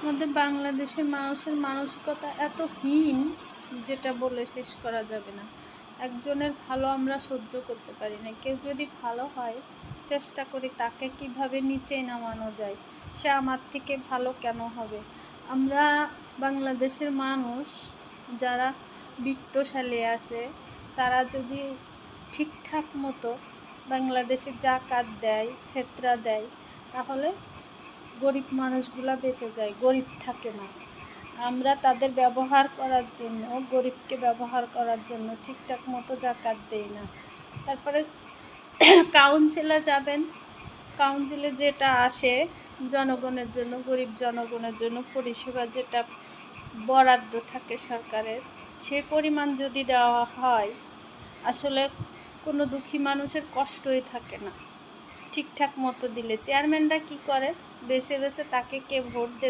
আমাদের বাংলাদেশের মানুষের মানসিকতা এত হীন যেটা বলে শেষ করা যাবে না। একজনের ভালো আমরা সহ্য করতে পারি না। কেউ যদি ভালো হয় চেষ্টা করি তাকে কিভাবে নিচে নামানো যায়, সে আমার থেকে ভালো কেন হবে। আমরা বাংলাদেশের মানুষ যারা বিত্তশালী আছে তারা যদি ঠিকঠাক মতো বাংলাদেশে জাকাত দেয়, ফেতরা দেয়, তাহলে গরিব মানুষগুলা বেঁচে যায়, গরিব থাকে না। আমরা তাদের ব্যবহার করার জন্য, গরিবকে ব্যবহার করার জন্য ঠিকঠাক মতো জাকাত দেই না। তারপরে কাউন্সিলে যাবেন, কাউন্সিলে যেটা আসে জনগণের জন্য, গরিব জনগণের জন্য পরিষেবা যেটা বরাদ্দ থাকে সরকারের, সে পরিমাণ যদি দেওয়া হয় আসলে কোনো দুঃখী মানুষের কষ্টই থাকে না ঠিকঠাক মতো দিলে। চেয়ারম্যানরা কি করে, বেছে বেছে তাকে কে ভোট দেবে